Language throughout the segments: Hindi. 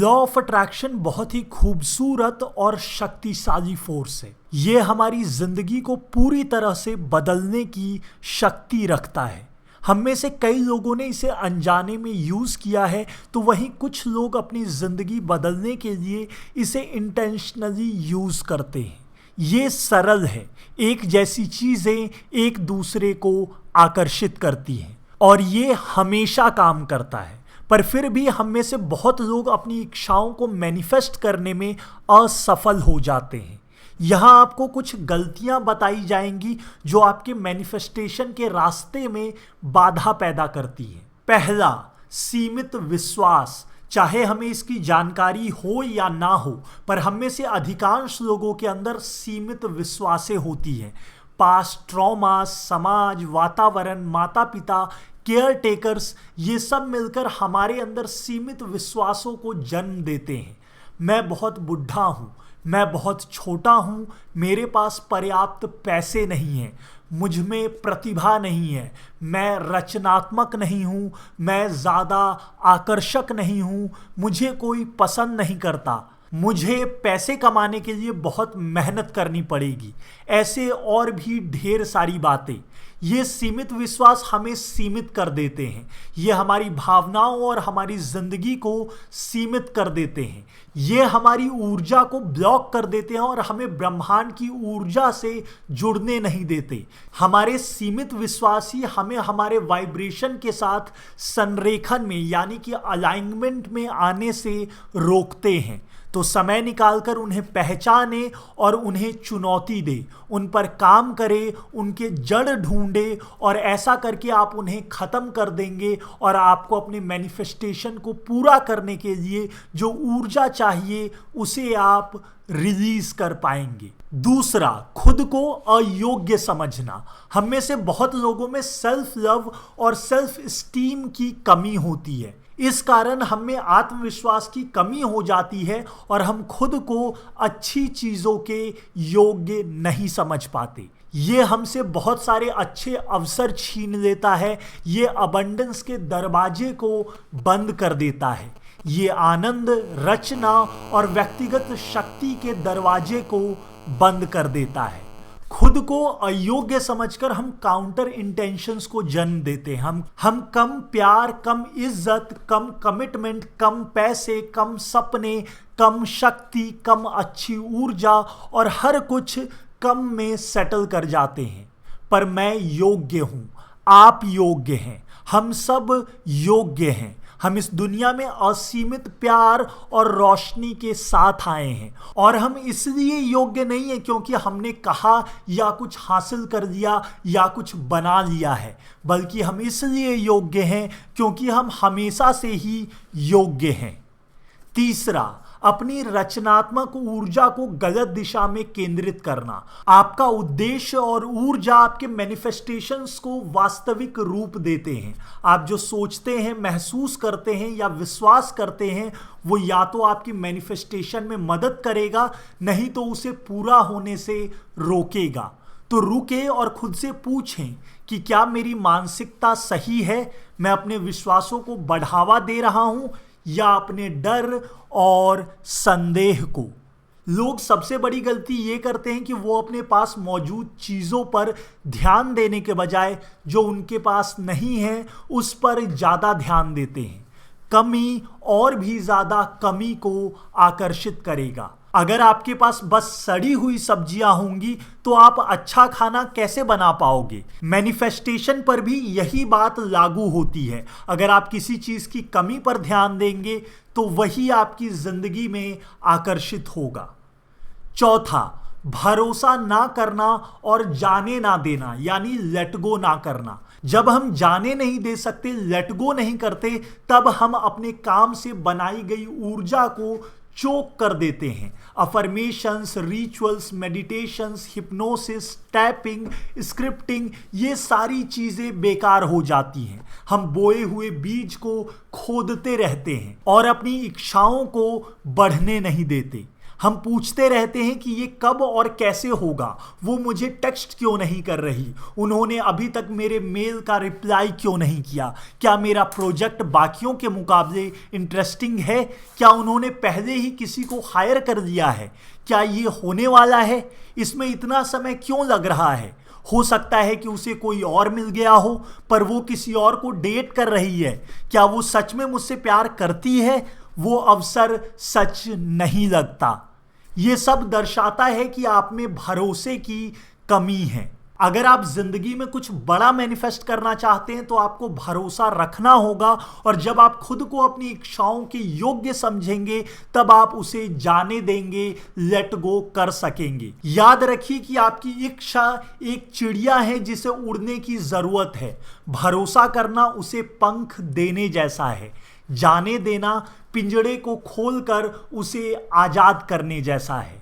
लॉ ऑफ अट्रैक्शन बहुत ही खूबसूरत और शक्तिशाली फोर्स है। ये हमारी जिंदगी को पूरी तरह से बदलने की शक्ति रखता है। हम में से कई लोगों ने इसे अनजाने में यूज़ किया है, तो वहीं कुछ लोग अपनी ज़िंदगी बदलने के लिए इसे इंटेंशनली यूज़ करते हैं। ये सरल है, एक जैसी चीज़ें एक दूसरे को आकर्षित करती हैं और ये हमेशा काम करता है। पर फिर भी हम में से बहुत लोग अपनी इच्छाओं को मैनिफेस्ट करने में असफल हो जाते हैं। यहाँ आपको कुछ गलतियाँ बताई जाएंगी जो आपके मैनिफेस्टेशन के रास्ते में बाधा पैदा करती है। पहला, सीमित विश्वास। चाहे हमें इसकी जानकारी हो या ना हो, पर हम में से अधिकांश लोगों के अंदर सीमित विश्वासें होती हैं। पास्ट ट्रॉमा, समाज, वातावरण, माता पिता, केयर टेकर्स, ये सब मिलकर हमारे अंदर सीमित विश्वासों को जन्म देते हैं। मैं बहुत बुढ़ा हूँ, मैं बहुत छोटा हूँ, मेरे पास पर्याप्त पैसे नहीं हैं, मुझ में प्रतिभा नहीं है, मैं रचनात्मक नहीं हूँ, मैं ज़्यादा आकर्षक नहीं हूँ, मुझे कोई पसंद नहीं करता, मुझे पैसे कमाने के लिए बहुत मेहनत करनी पड़ेगी। ऐसे और भी ढेर सारी बातें। ये सीमित विश्वास हमें सीमित कर देते हैं। ये हमारी भावनाओं और हमारी ज़िंदगी को सीमित कर देते हैं। ये हमारी ऊर्जा को ब्लॉक कर देते हैं और हमें ब्रह्मांड की ऊर्जा से जुड़ने नहीं देते। हमारे सीमित विश्वास ही हमें हमारे वाइब्रेशन के साथ संरेखन में यानी कि अलाइनमेंट में आने से रोकते हैं। तो समय निकालकर उन्हें पहचाने और उन्हें चुनौती दे, उन पर काम करे, उनके जड़ ढूंढे और ऐसा करके आप उन्हें ख़त्म कर देंगे और आपको अपने मैनिफेस्टेशन को पूरा करने के लिए जो ऊर्जा चाहिए उसे आप रिलीज कर पाएंगे। दूसरा, खुद को अयोग्य समझना। हम में से बहुत लोगों में सेल्फ लव और सेल्फ स्टीम की कमी होती है। इस कारण हम में आत्मविश्वास की कमी हो जाती है और हम खुद को अच्छी चीज़ों के योग्य नहीं समझ पाते। ये हमसे बहुत सारे अच्छे अवसर छीन लेता है, ये अबंडेंस के दरवाजे को बंद कर देता है, ये आनंद, रचना और व्यक्तिगत शक्ति के दरवाजे को बंद कर देता है। खुद को अयोग्य समझकर हम काउंटर इंटेंशंस को जन्म देते हैं। हम कम प्यार, कम इज्जत, कम कमिटमेंट, कम पैसे, कम सपने, कम शक्ति, कम अच्छी ऊर्जा और हर कुछ कम में सेटल कर जाते हैं। पर मैं योग्य हूँ, आप योग्य हैं, हम सब योग्य हैं। हम इस दुनिया में असीमित प्यार और रोशनी के साथ आए हैं और हम इसलिए योग्य नहीं हैं क्योंकि हमने कहा या कुछ हासिल कर लिया या कुछ बना लिया है, बल्कि हम इसलिए योग्य हैं क्योंकि हम हमेशा से ही योग्य हैं। तीसरा, अपनी रचनात्मक ऊर्जा को गलत दिशा में केंद्रित करना। आपका उद्देश्य और ऊर्जा आपके मैनिफेस्टेशंस को वास्तविक रूप देते हैं। आप जो सोचते हैं, महसूस करते हैं या विश्वास करते हैं, वो या तो आपकी मैनिफेस्टेशन में मदद करेगा, नहीं तो उसे पूरा होने से रोकेगा। तो रुके और खुद से पूछें कि क्या मेरी मानसिकता सही है? मैं अपने विश्वासों को बढ़ावा दे रहा हूं या अपने डर और संदेह को? लोग सबसे बड़ी गलती ये करते हैं कि वो अपने पास मौजूद चीज़ों पर ध्यान देने के बजाय जो उनके पास नहीं है उस पर ज़्यादा ध्यान देते हैं। कमी और भी ज़्यादा कमी को आकर्षित करेगा। अगर आपके पास बस सड़ी हुई सब्जियां होंगी तो आप अच्छा खाना कैसे बना पाओगे? मैनिफेस्टेशन पर भी यही बात लागू होती है। अगर आप किसी चीज़ की कमी पर ध्यान देंगे तो वही आपकी ज़िंदगी में आकर्षित होगा। चौथा, भरोसा ना करना और जाने ना देना यानी लेट गो ना करना। जब हम जाने नहीं दे सकते, लेट गो नहीं करते, तब हम अपने काम से बनाई गई ऊर्जा को चोक कर देते हैं। Affirmations, rituals, meditations, hypnosis, tapping, scripting, ये सारी चीज़ें बेकार हो जाती हैं। हम बोए हुए बीज को खोदते रहते हैं और अपनी इच्छाओं को बढ़ने नहीं देते। हम पूछते रहते हैं कि ये कब और कैसे होगा, वो मुझे टेक्स्ट क्यों नहीं कर रही, उन्होंने अभी तक मेरे मेल का रिप्लाई क्यों नहीं किया, क्या मेरा प्रोजेक्ट बाकियों के मुकाबले इंटरेस्टिंग है, क्या उन्होंने पहले ही किसी को हायर कर दिया है, क्या ये होने वाला है, इसमें इतना समय क्यों लग रहा है। हो सकता है कि उसे कोई और मिल गया हो, पर वो किसी और को डेट कर रही है, क्या वो सच में मुझसे प्यार करती है, वो अवसर सच नहीं लगता। ये सब दर्शाता है कि आप में भरोसे की कमी है। अगर आप जिंदगी में कुछ बड़ा मैनिफेस्ट करना चाहते हैं तो आपको भरोसा रखना होगा, और जब आप खुद को अपनी इच्छाओं के योग्य समझेंगे तब आप उसे जाने देंगे, लेट गो कर सकेंगे। याद रखिए कि आपकी इच्छा एक चिड़िया है जिसे उड़ने की जरूरत है। भरोसा करना उसे पंख देने जैसा है, जाने देना पिंजड़े को खोलकर उसे आजाद करने जैसा है।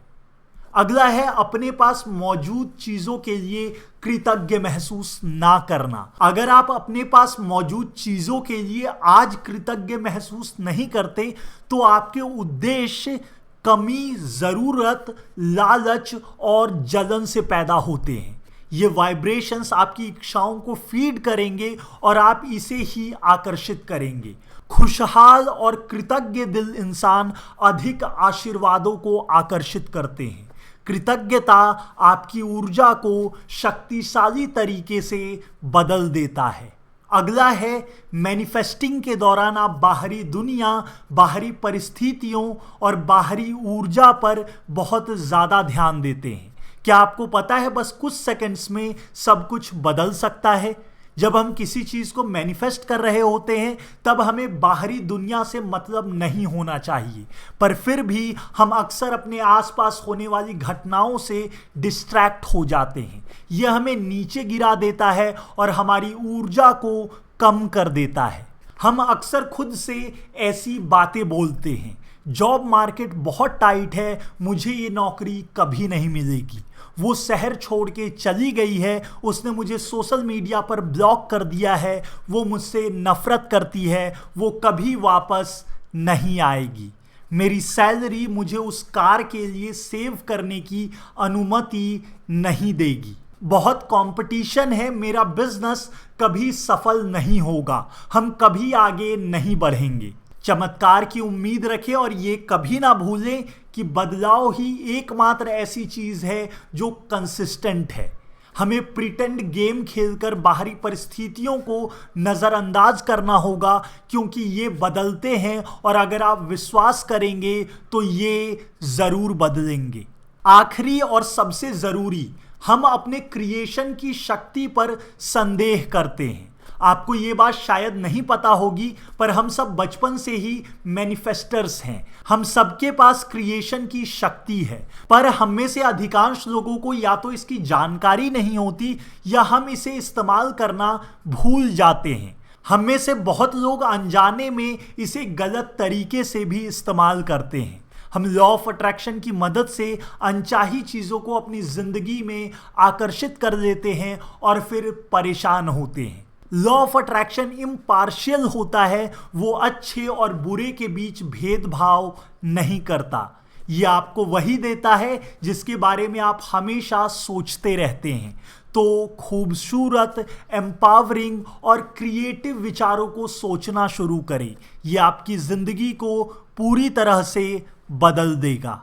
अगला है अपने पास मौजूद चीजों के लिए कृतज्ञ महसूस ना करना। अगर आप अपने पास मौजूद चीजों के लिए आज कृतज्ञ महसूस नहीं करते तो आपके उद्देश्य कमी, जरूरत, लालच और जलन से पैदा होते हैं। ये वाइब्रेशंस आपकी इच्छाओं को फीड करेंगे और आप इसे ही आकर्षित करेंगे। खुशहाल और कृतज्ञ दिल इंसान अधिक आशीर्वादों को आकर्षित करते हैं। कृतज्ञता आपकी ऊर्जा को शक्तिशाली तरीके से बदल देता है। अगला है मैनिफेस्टिंग के दौरान आप बाहरी दुनिया, बाहरी परिस्थितियों और बाहरी ऊर्जा पर बहुत ज़्यादा ध्यान देते हैं। क्या आपको पता है बस कुछ सेकंड्स में सब कुछ बदल सकता है। जब हम किसी चीज़ को मैनिफेस्ट कर रहे होते हैं तब हमें बाहरी दुनिया से मतलब नहीं होना चाहिए, पर फिर भी हम अक्सर अपने आसपास होने वाली घटनाओं से डिस्ट्रैक्ट हो जाते हैं। यह हमें नीचे गिरा देता है और हमारी ऊर्जा को कम कर देता है। हम अक्सर खुद से ऐसी बातें बोलते हैं, जॉब मार्केट बहुत टाइट है, मुझे ये नौकरी कभी नहीं मिलेगी, वो शहर छोड़ के चली गई है, उसने मुझे सोशल मीडिया पर ब्लॉक कर दिया है, वो मुझसे नफरत करती है, वो कभी वापस नहीं आएगी, मेरी सैलरी मुझे उस कार के लिए सेव करने की अनुमति नहीं देगी, बहुत कंपटीशन है, मेरा बिजनेस कभी सफल नहीं होगा, हम कभी आगे नहीं बढ़ेंगे। चमत्कार की उम्मीद रखें और ये कभी ना भूलें कि बदलाव ही एकमात्र ऐसी चीज है जो कंसिस्टेंट है। हमें प्रिटेंड गेम खेलकर बाहरी परिस्थितियों को नज़रअंदाज करना होगा, क्योंकि ये बदलते हैं और अगर आप विश्वास करेंगे तो ये ज़रूर बदलेंगे। आखिरी और सबसे ज़रूरी, हम अपने क्रिएशन की शक्ति पर संदेह करते हैं। आपको ये बात शायद नहीं पता होगी, पर हम सब बचपन से ही मैनिफेस्टर्स हैं। हम सबके पास क्रिएशन की शक्ति है, पर हम में से अधिकांश लोगों को या तो इसकी जानकारी नहीं होती या हम इसे इस्तेमाल करना भूल जाते हैं। हम में से बहुत लोग अनजाने में इसे गलत तरीके से भी इस्तेमाल करते हैं। हम लॉ ऑफ अट्रैक्शन की मदद से अनचाही चीज़ों को अपनी ज़िंदगी में आकर्षित कर लेते हैं और फिर परेशान होते हैं। लॉ ऑफ अट्रैक्शन इम्पार्शियल होता है, वो अच्छे और बुरे के बीच भेदभाव नहीं करता। ये आपको वही देता है जिसके बारे में आप हमेशा सोचते रहते हैं। तो खूबसूरत, एम्पावरिंग और क्रिएटिव विचारों को सोचना शुरू करें। ये आपकी ज़िंदगी को पूरी तरह से बदल देगा।